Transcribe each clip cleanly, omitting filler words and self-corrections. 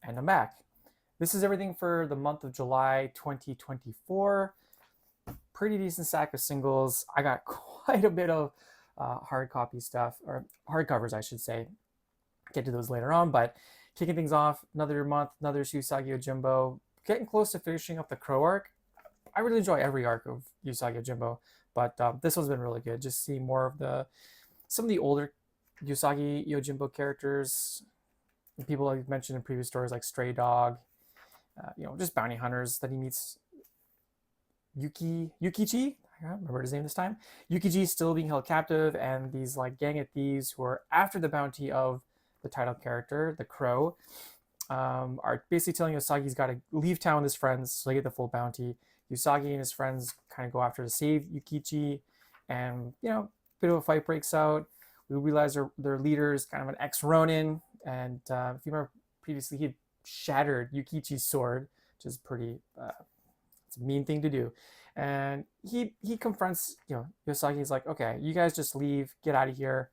And I'm back. This is everything for the month of July 2024. Pretty decent stack of singles. I got quite a bit of hard copy stuff, or hardcovers, I should say. Get to those later on, but kicking things off, another month, another Usagi Yojimbo. Getting close to finishing up the Crow arc. I really enjoy every arc of Usagi Yojimbo, but this one's been really good. Just seeing more of some of the older Usagi Yojimbo characters, people I've mentioned in previous stories like Stray Dog, just bounty hunters that he meets. Yukichi, I can't remember his name this time. Yukichi still being held captive, and these like gang of thieves who are after the bounty of the title character, the Crow, are basically telling Usagi's got to leave town with his friends so they get the full bounty. Usagi and his friends kind of go after to save Yukichi, and a bit of a fight breaks out. We realize their leader is kind of an ex-Ronin, and if you remember previously, he had shattered Yukichi's sword, which is pretty. It's a mean thing to do, and he confronts Usagi. He's like, okay, you guys just leave, get out of here.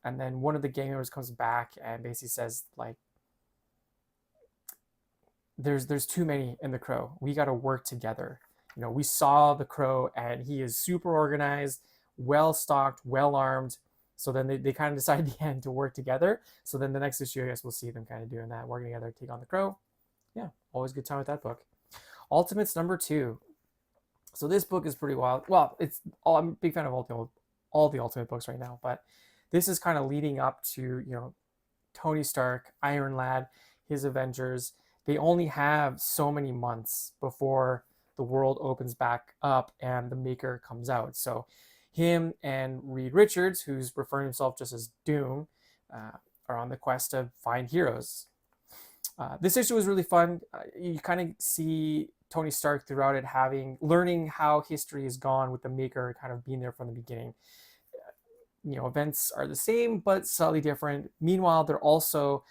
And then one of the gang members comes back and basically says like, there's too many in the Crow. We got to work together. We saw the Crow, and he is super organized, well stocked, well armed. So then they kind of decide at the end to work together. So then the next issue, I guess we'll see them kind of doing that, working together, take on the Crow. Yeah, always good time with that book. Ultimates #2. So this book is pretty wild. Well, I'm a big fan of all the Ultimate books right now, but this is kind of leading up to Tony Stark, Iron Lad, his Avengers. They only have so many months before the world opens back up and the Maker comes out. So him and Reed Richards, who's referring himself just as Doom, are on the quest to find heroes. This issue was really fun. You kind of see Tony Stark throughout it learning how history has gone with the Maker kind of being there from the beginning. Events are the same but slightly different. Meanwhile, they're also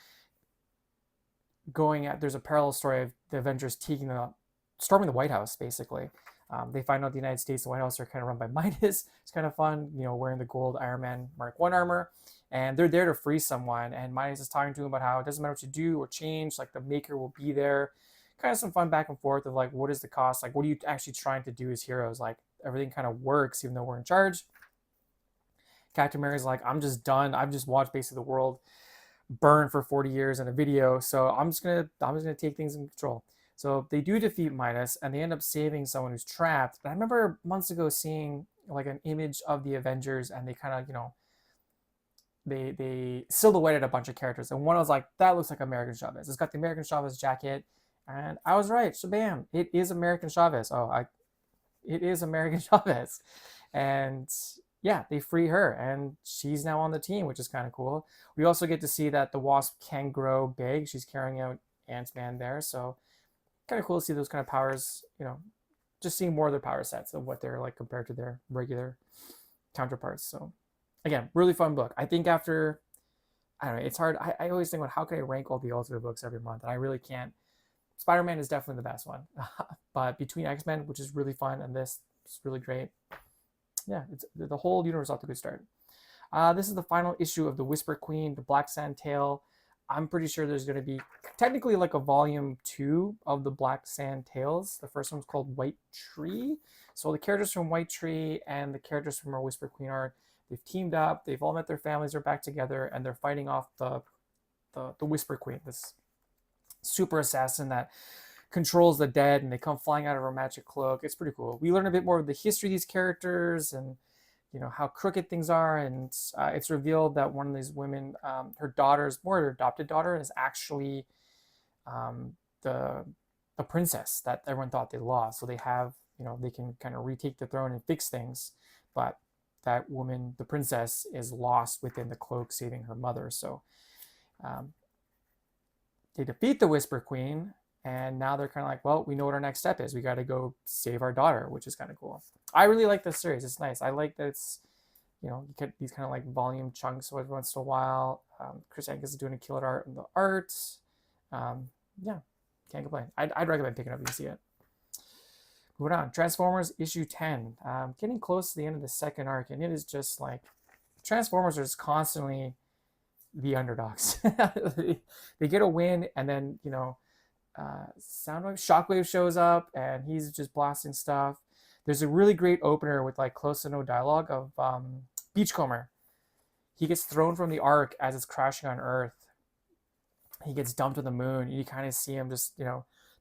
there's a parallel story of the Avengers storming the White House, basically. They find out the United States and the White House are kind of run by Midas. It's kind of fun, wearing the gold Iron Man Mark I armor. And they're there to free someone. And Midas is talking to him about how it doesn't matter what you do or change, like the Maker will be there. Kind of some fun back and forth of like, what is the cost? Like, what are you actually trying to do as heroes? Like, everything kind of works even though we're in charge. Captain America's like, I'm just done. I've just watched basically the world burn for 40 years in a video. So I'm just gonna take things in control. So they do defeat Midas, and they end up saving someone who's trapped. And I remember months ago seeing like an image of the Avengers, and they kind of they silhouetted a bunch of characters, and one was like, that looks like American Chavez. It's got the American Chavez jacket, and I was right. Shabam! It is American Chavez. It is American Chavez, and yeah, they free her, and she's now on the team, which is kind of cool. We also get to see that the Wasp can grow big. She's carrying out Ant-Man there, so kind of cool to see those kind of powers. Just seeing more of their power sets of what they're like compared to their regular counterparts. So again, really fun book. I think after, I don't know, it's hard. I always think about how can I rank all the Ultimate books every month, and I really can't. Spider-Man is definitely the best one, but between X-Men, which is really fun, and this is really great. Yeah, the whole universe off to a good start. This is the final issue of the Whisper Queen, the Black Sand Tale. I'm pretty sure there's going to be technically like a volume 2 of the Black Sand Tales. The first one's called White Tree. So the characters from White Tree and the characters from our Whisper Queen they've teamed up. They've all met their families. They're back together, and they're fighting off the Whisper Queen, this super assassin that controls the dead, and they come flying out of her magic cloak. It's pretty cool. We learn a bit more of the history of these characters and how crooked things are, and it's revealed that one of these women, her daughter's more her adopted daughter, is actually the princess that everyone thought they lost. So they have they can kind of retake the throne and fix things, but that woman, the princess, is lost within the cloak, saving her mother. So they defeat the Whisper Queen, and now they're kind of like, well, we know what our next step is. We got to go save our daughter, which is kind of cool. I really like this series. It's nice. I like that it's, you get these kind of like volume chunks every once in a while. Chris Angus is doing a killer art in the art. Yeah, can't complain. I'd recommend picking up if you see it. Moving on. Transformers issue 10. Getting close to the end of the second arc, and it is just like Transformers are just constantly the underdogs. They get a win, and then Soundwave Shockwave shows up, and he's just blasting stuff. There's a really great opener with like close to no dialogue of Beachcomber. He gets thrown from the ark as it's crashing on Earth. He gets dumped to the moon. You kind of see him just,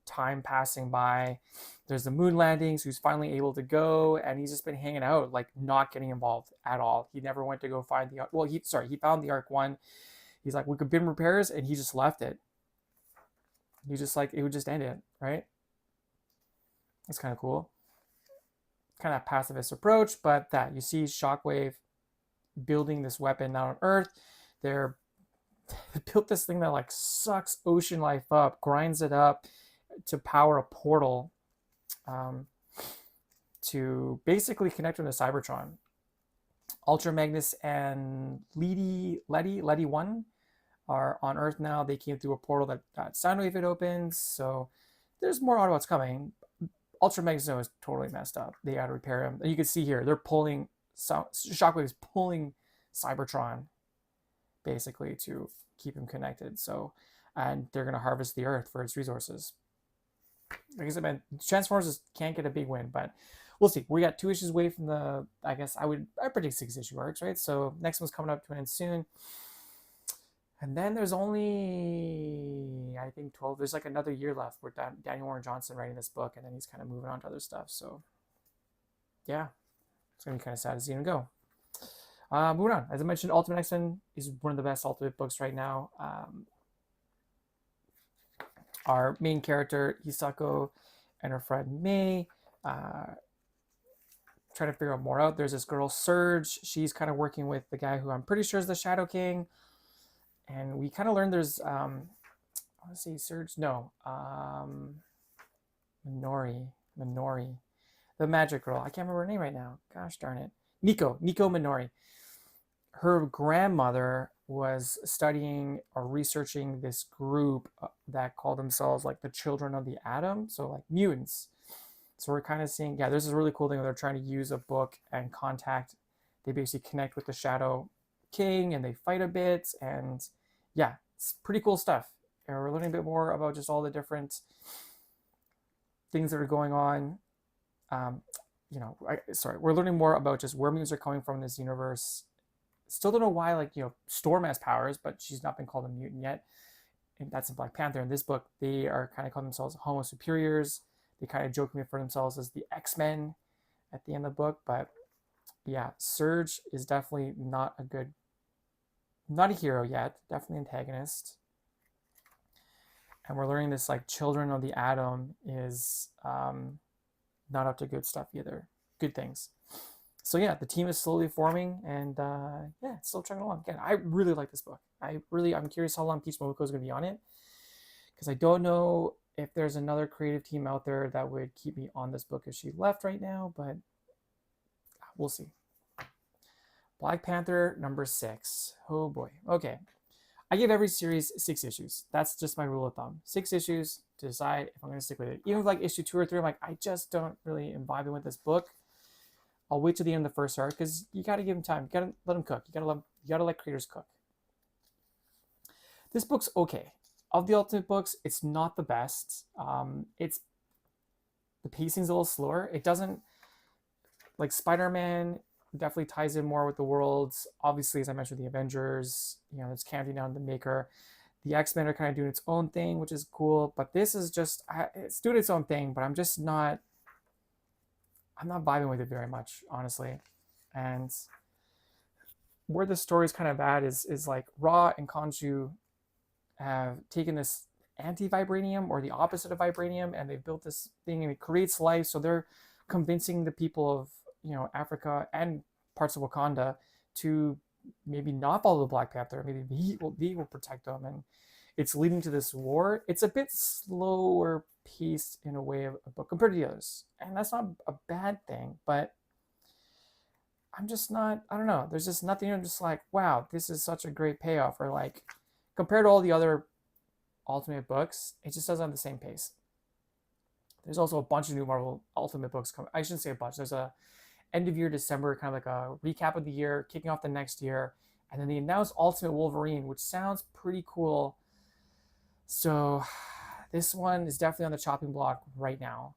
time passing by. There's the moon landing, so he's finally able to go, and he's just been hanging out, like not getting involved at all. He never went to go find the ark. Well, he found the ark one. He's like, we could bin repairs, and he just left it. He just like, it would just end it, right? It's kind of cool. Kind of pacifist approach, but that you see Shockwave building this weapon out on Earth. They're built this thing that like sucks ocean life up, grinds it up to power a portal to basically connect with the Cybertron. Ultra Magnus and Letty 1 are on Earth now. They came through a portal that Soundwave had opened, so there's more Autobots coming. Ultra Magnus is totally messed up. They got to repair him. And you can see here, they're pulling, Shockwave is pulling Cybertron basically to keep him connected. So, and they're going to harvest the Earth for its resources. Like I said, man, Transformers can't get a big win, but we'll see. We got 2 issues away from the, I predict 6 issue arcs, right? So next one's coming up to an end soon. And then there's only, I think, 12. There's like another year left with Daniel Warren Johnson writing this book, and then he's kind of moving on to other stuff. So, yeah, it's going to be kind of sad to see him go. Moving on. As I mentioned, Ultimate X-Men is one of the best Ultimate books right now. Our main character, Hisako, and her friend May, trying to figure out more out. There's this girl, Surge. She's kind of working with the guy who I'm pretty sure is the Shadow King. And we kind of learned there's, I want to say Surge, no, Minori, the magic girl. I can't remember her name right now. Gosh darn it. Nico Minori. Her grandmother was studying or researching this group that called themselves like the Children of the Atom, so like mutants. So we're kind of seeing, there's this really cool thing where they're trying to use a book and contact. They basically connect with the Shadow King and they fight a bit, and yeah, it's pretty cool stuff. And we're learning a bit more about just all the different things that are going on. We're learning more about just where mutants are coming from in this universe. Still don't know why, Storm has powers, but she's not been called a mutant yet. And that's in Black Panther. In this book, they are kind of calling themselves Homo Superiors. They kind of jokingly refer themselves as the X-Men at the end of the book. But yeah, Surge is definitely not a hero yet. Definitely antagonist. And we're learning this Children of the Atom is not up to good stuff either. Good things. So yeah, the team is slowly forming, and it's still chugging along. Again, I really like this book. I'm curious how long Peach Momoko is going to be on it, because I don't know if there's another creative team out there that would keep me on this book if she left right now, but we'll see. Black Panther number 6. Oh boy. Okay. I give every series 6 issues. That's just my rule of thumb. 6 issues to decide if I'm going to stick with it. Even with issue 2 or 3, I'm like, I just don't really imbibe with this book. I'll wait till the end of the first arc, because you got to give them time. You got to let them cook. You got to let creators cook. This book's okay. Of the Ultimate books, it's not the best. The pacing's a little slower. It doesn't, like Spider-Man definitely ties in more with the worlds. Obviously, as I mentioned, the Avengers, it's counting down the Maker. The X-Men are kind of doing its own thing, which is cool. But this is just, it's doing its own thing, but I'm not vibing with it very much, honestly. And where the story's kind of at is like Ra and Khonshu have taken this anti-vibranium, or the opposite of vibranium, and they've built this thing and it creates life. So they're convincing the people of Africa and parts of Wakanda to maybe not follow the Black Panther. Maybe he will protect them, and it's leading to this war. It's a bit slower paced in a way of a book compared to the others, and that's not a bad thing, but I'm just not, I don't know, there's just nothing. I'm just like, wow, this is such a great payoff, or compared to all the other Ultimate books, it just doesn't have the same pace. There's also a bunch of new Marvel Ultimate books coming. I shouldn't say a bunch. There's a end of year December, kind of like a recap of the year, kicking off the next year, And then they announced Ultimate Wolverine, which sounds pretty cool. So this one is definitely on the chopping block right now.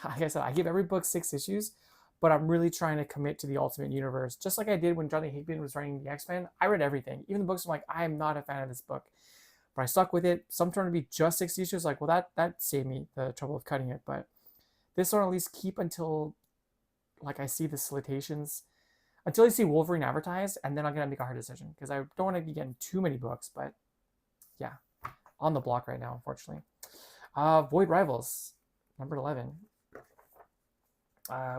Like I said, I give every book 6 issues, but I'm really trying to commit to the Ultimate Universe, just like I did when Johnny Hickman was writing the X-Men. I read everything, even the books I'm like, I am not a fan of this book, but I stuck with it. Some turned to be just 6 issues, like, well, that saved me the trouble of cutting it. But this one, at least keep until like I see the solicitations, until I see Wolverine advertised, and then I'm gonna make a hard decision because I don't want to be getting too many books. But yeah, on the block right now, unfortunately. Void Rivals, number 11.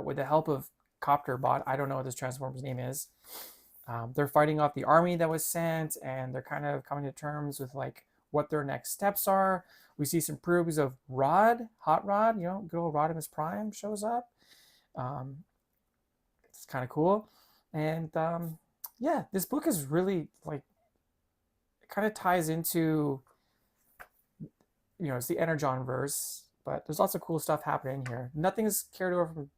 With the help of Copter Bot, I don't know what this Transformer's name is. They're fighting off the army that was sent, and they're kind of coming to terms with like what their next steps are. We see some proofs of Rod, Hot Rod, good old Rodimus Prime shows up. It's kind of cool. And yeah, this book is really like, it kind of ties into, it's the Energon verse, but there's lots of cool stuff happening here. Nothing is carried over from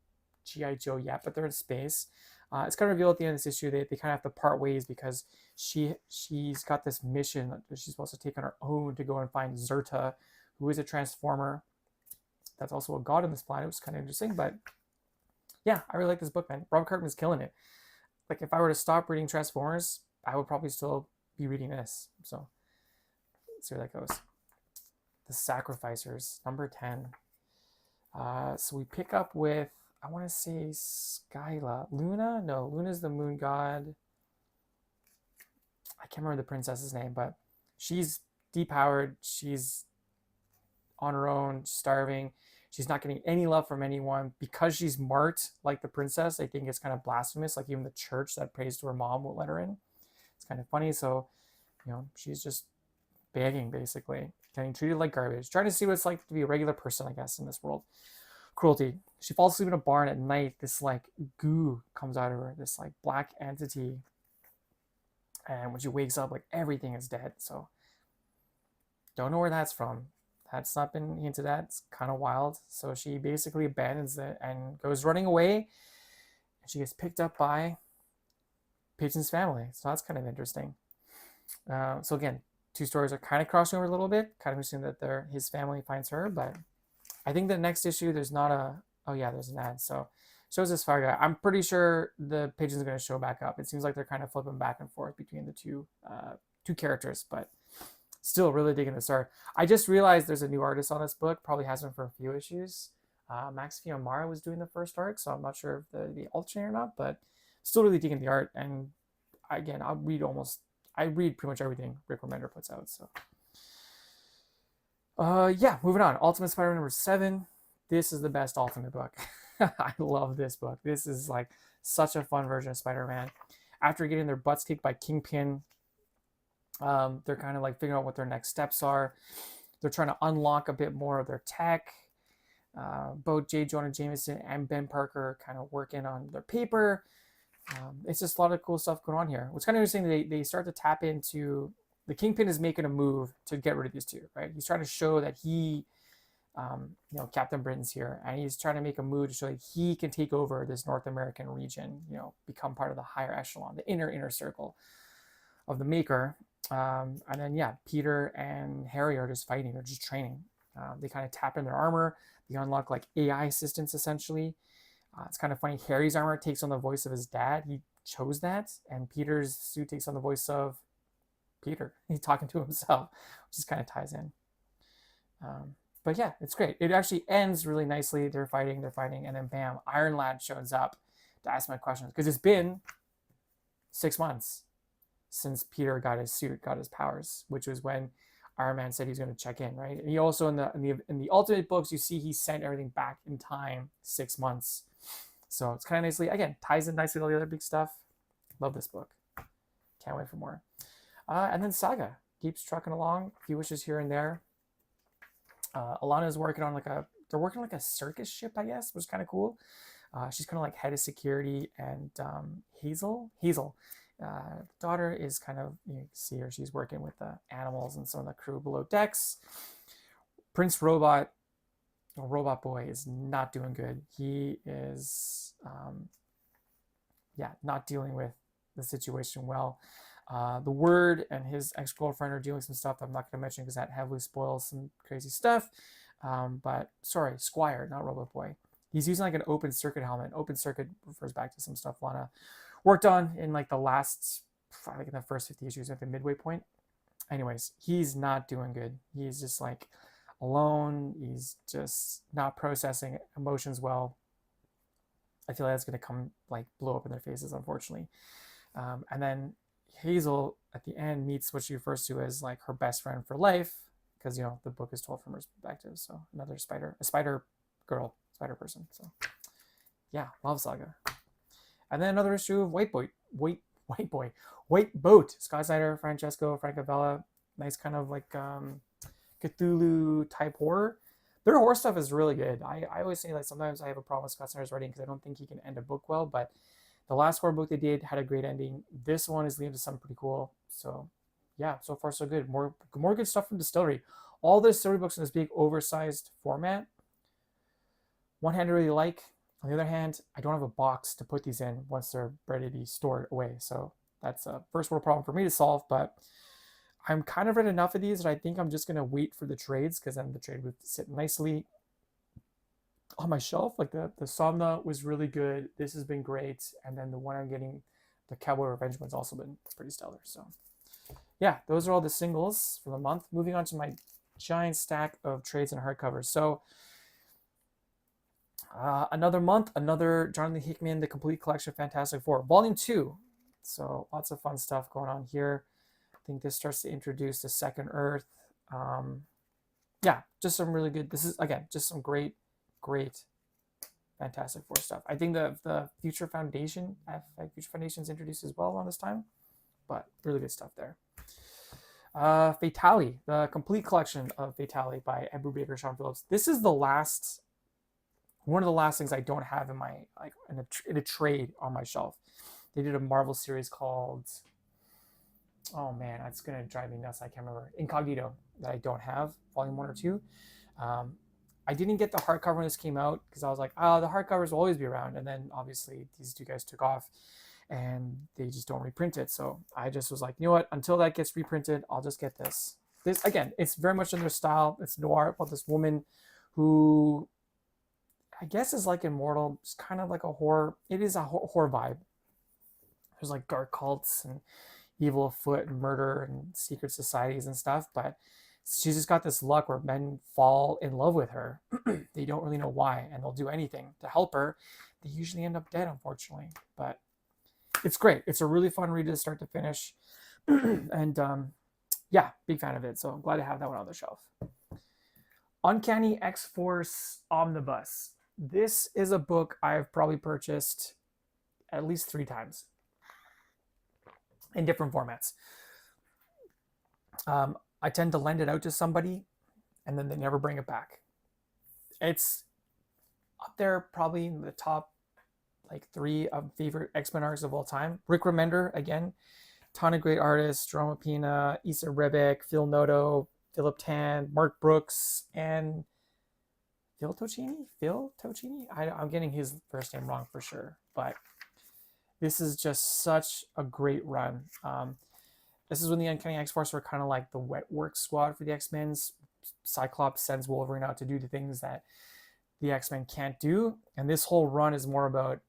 G.I. Joe yet, but they're in space. It's kind of revealed at the end of this issue they kind of have to part ways because she's got this mission that she's supposed to take on her own to go and find Zerta, who is a Transformer. That's also a god on this planet, which is kind of interesting. But yeah, I really like this book, man. Rob Kirkman's killing it. Like, if I were to stop reading Transformers, I would probably still be reading this. So let's see where that goes. The Sacrificers, number 10. So we pick up with, I want to say Skyla. Luna? No, Luna's the moon god. I can't remember the princess's name, but she's depowered. She's on her own, starving. She's not getting any love from anyone because she's marked like the princess. I think it's kind of blasphemous. Like, even the church that prays to her mom won't let her in. It's kind of funny. So, she's just begging, basically, getting treated like garbage, trying to see what it's like to be a regular person, I guess, in this world. Cruelty. She falls asleep in a barn at night. This like goo comes out of her, this like black entity. And when she wakes up, like, everything is dead. So don't know where that's from. That's not been hinted at. It's kind of wild. So she basically abandons it and goes running away. And she gets picked up by Pigeon's family. So that's kind of interesting. So again, 2 stories are kind of crossing over a little bit. Kind of interesting that his family finds her. But I think the next issue, there's not a... Oh yeah, there's an ad. So shows this fire guy. I'm pretty sure the Pigeon's going to show back up. It seems like they're kind of flipping back and forth between the two characters. But still really digging this art. I just realized there's a new artist on this book. Probably has been for a few issues. Max Fiumara was doing the first arc, so I'm not sure if the alternate or not, but still really digging the art. And again, I read pretty much everything Rick Remender puts out. So yeah, moving on. Ultimate Spider-Man number 7. This is the best Ultimate book. I love this book. This is like such a fun version of Spider-Man. After getting their butts kicked by Kingpin, they're kind of like figuring out what their next steps are. They're trying to unlock a bit more of their tech. Both J. Jonah Jameson and Ben Parker kind of working on their paper. It's just a lot of cool stuff going on here. What's kind of interesting, they start to tap into, the Kingpin is making a move to get rid of these two, right? He's trying to show that he, Captain Britain's here, and he's trying to make a move to show that he can take over this North American region, become part of the higher echelon, the inner circle of the Maker. And then, yeah, Peter and Harry are just fighting. They're just training. They kind of tap in their armor. They unlock like AI assistants, essentially. It's kind of funny. Harry's armor takes on the voice of his dad. He chose that. And Peter's suit takes on the voice of Peter. He's talking to himself, which just kind of ties in. But yeah, it's great. It actually ends really nicely. They're fighting, and then bam, Iron Lad shows up to ask my questions. Because it's been 6 months since Peter got his suit, got his powers, which was when Iron Man said he was going to check in, right? And he also, in the Ultimate books, you see he sent everything back in time 6 months. So it's kind of nicely, again, ties in nicely with all the other big stuff. Love this book. Can't wait for more. And then Saga keeps trucking along. A few wishes here and there. Alana's working on they're working on a circus ship, I guess, which is kind of cool. She's kind of like head of security, and Hazel, daughter is kind of, you can see her, she's working with the animals and some of the crew below decks. Prince Robot Boy is not doing good. He is yeah, not dealing with the situation well. The Word and his ex-girlfriend are doing some stuff I'm not going to mention because that heavily spoils some crazy stuff. But sorry, Squire, not Robot Boy. He's using like an open circuit helmet. Open circuit refers back to some stuff Lana worked on in like the last, I think in the first 50 issues at the midway point. Anyways, he's not doing good. He's just like alone. He's just not processing emotions well. I feel like that's going to come like blow up in their faces, unfortunately. And then Hazel at the end meets what she refers to as like her best friend for life, because the book is told from her perspective. So another a spider girl, spider person. So yeah, love saga. And then another issue of White Boat. Scott Snyder, Francesco Francavilla. Nice kind of like Cthulhu type horror. Their horror stuff is really good. I always say like sometimes I have a problem with Scott Snyder's writing because I don't think he can end a book well, but the last horror book they did had a great ending. This one is leading to something pretty cool. So yeah, so far so good. More good stuff from Distillery. All the Distillery books in this big oversized format. One hand I really like. On the other hand, I don't have a box to put these in once they're ready to be stored away. So that's a first world problem for me to solve, but I'm kind of read enough of these that I think I'm just going to wait for the trades, because then the trade would sit nicely on my shelf. Like the Somna was really good. This has been great. And then the one I'm getting, the Cowboy Revenge one's also been pretty stellar. So yeah, those are all the singles for the month. Moving on to my giant stack of trades and hardcovers. So another month, another Jonathan Hickman, The Complete Collection of Fantastic Four, Volume 2. So lots of fun stuff going on here. I think this starts to introduce the Second Earth. Yeah, just some really good, this is, again, just some great Fantastic Four stuff. I think the Future Foundation, Future Foundation's introduced as well around this time, but really good stuff there. Fatali, The Complete Collection of Fatali by Ed Brubaker, Sean Phillips. This is one of the last things I don't have in my in a trade on my shelf. They did a Marvel series called, oh man, that's gonna drive me nuts. I can't remember. Incognito, that I don't have, volume 1 or 2. I didn't get the hardcover when this came out because I was like, the hardcovers will always be around. And then obviously these two guys took off and they just don't reprint it. So I just was like, you know what? Until that gets reprinted, I'll just get this. This, again, it's very much in their style. It's noir about this woman who I guess is like immortal. It's kind of like a horror. It is a horror vibe. There's like dark cults and evil afoot and murder and secret societies and stuff. But she's just got this luck where men fall in love with her. They don't really know why, and they'll do anything to help her. They usually end up dead, unfortunately. But it's great. It's a really fun read to start to finish. And yeah, big fan of it. So I'm glad to have that one on the shelf. Uncanny X-Force Omnibus. This is a book I've probably purchased at least 3 times in different formats. I tend to lend it out to somebody and then they never bring it back. It's up there probably in the top like 3 of favorite X-Men arcs of all time. Rick Remender, again, ton of great artists: Jerome Pina, Issa Rebick, Phil Noto, Philip Tan, Mark Brooks, and Phil Tocini? I'm getting his first name wrong for sure, but this is just such a great run. This is when the Uncanny X-Force were kind of like the wet work squad for the X-Men. Cyclops sends Wolverine out to do the things that the X-Men can't do, and this whole run is more about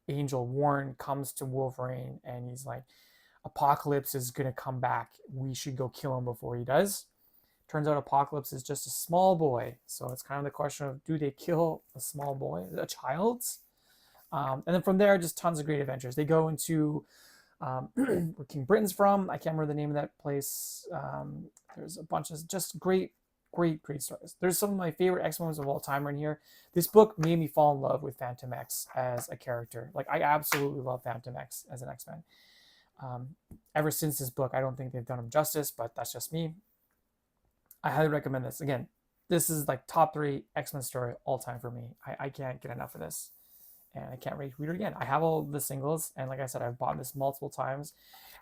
Angel Warren comes to Wolverine and he's like, Apocalypse is going to come back. We should go kill him before he does. Turns out Apocalypse is just a small boy. So it's kind of the question of, do they kill a small boy, a child? And then from there, just tons of great adventures. They go into where King Britain's from. I can't remember the name of that place. There's a bunch of just great stories. There's some of my favorite X-Men of all time right here. This book made me fall in love with Phantom X as a character. Like, I absolutely love Phantom X as an X-Men. Ever since this book, I don't think they've done him justice, but that's just me. I highly recommend this. Again, this is like top 3 X-Men story all time for me. I can't get enough of this, and I can't read it again. I have all the singles, and like I said, I've bought this multiple times.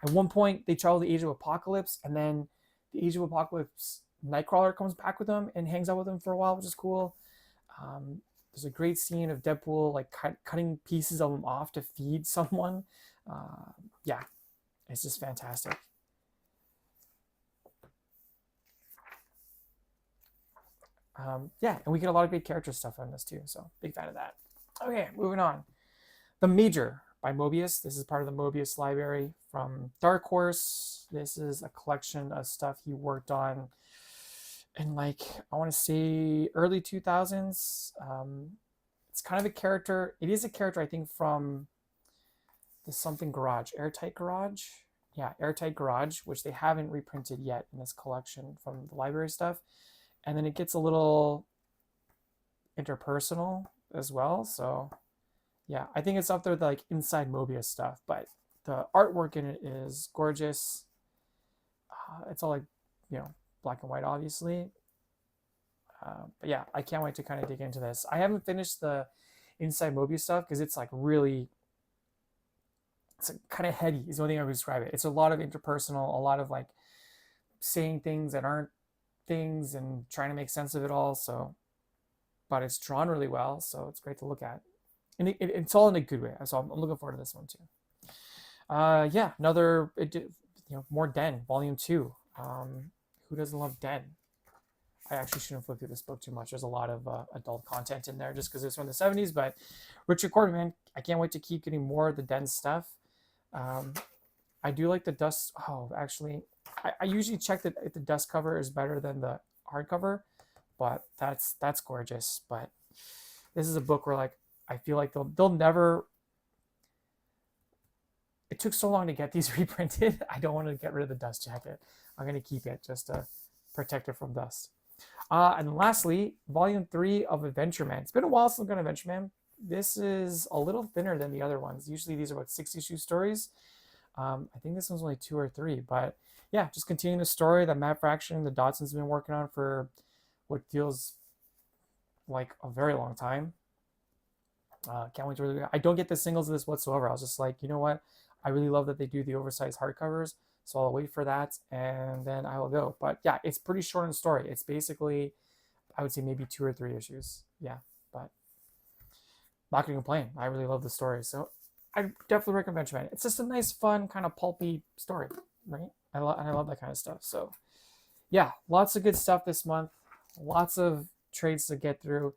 At one point, they travel the Age of Apocalypse, and then the Age of Apocalypse Nightcrawler comes back with them and hangs out with them for a while, which is cool. There's a great scene of Deadpool like cutting pieces of them off to feed someone. Yeah, it's just fantastic. Yeah, and we get a lot of great character stuff on this too, so big fan of that. Okay, moving on. The Major by Mobius. This is part of the Mobius library from Dark Horse. This is a collection of stuff he worked on in like, I want to say early 2000s. It's kind of a character. It is a character, I think, from the something garage, Airtight Garage. Yeah, Airtight Garage, which they haven't reprinted yet in this collection from the library stuff. And then it gets a little interpersonal as well. So yeah, I think it's up there with like Inside Mobius stuff, but the artwork in it is gorgeous. It's all like, black and white, obviously. But yeah, I can't wait to kind of dig into this. I haven't finished the Inside Mobius stuff because it's like really, it's kind of heady is the only thing I would describe it. It's a lot of interpersonal, a lot of like saying things that aren't things and trying to make sense of it all. So, but it's drawn really well, so it's great to look at. And it's all in a good way. So I'm looking forward to this one too. Yeah, another, more Den, Volume 2. Who doesn't love Den? I actually shouldn't flip through this book too much. There's a lot of adult content in there just because it's from the 70s. But Richard Corbin, man, I can't wait to keep getting more of the Den stuff. I do like the dust. Oh, actually, I usually check that if the dust cover is better than the hardcover, but that's gorgeous. But this is a book where like I feel like they'll never. It took so long to get these reprinted. I don't want to get rid of the dust jacket. I'm going to keep it just to protect it from dust. And lastly, Volume 3 of Adventure Man. It's been a while since I've done Adventure Man. This is a little thinner than the other ones. Usually these are about 6-issue stories. I think this one's only 2 or 3. But yeah, just continuing the story that Matt Fraction, the Dodson's been working on for what feels like a very long time. Can't wait to really. I don't get the singles of this whatsoever. I was just like, you know what? I really love that they do the oversized hardcovers, so I'll wait for that and then I will go. But yeah, it's pretty short in story. It's basically, I would say maybe 2 or 3 issues. Yeah, but not gonna complain. I really love the story, so I definitely recommend it. It's just a nice, fun, kind of pulpy story, right? I love that kind of stuff. So yeah, lots of good stuff this month. Lots of trades to get through.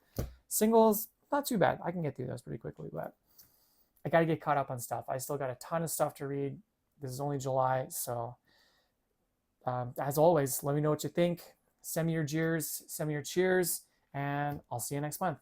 Singles, not too bad. I can get through those pretty quickly, but I got to get caught up on stuff. I still got a ton of stuff to read. This is only July, so as always, let me know what you think. Send me your jeers, send me your cheers, and I'll see you next month.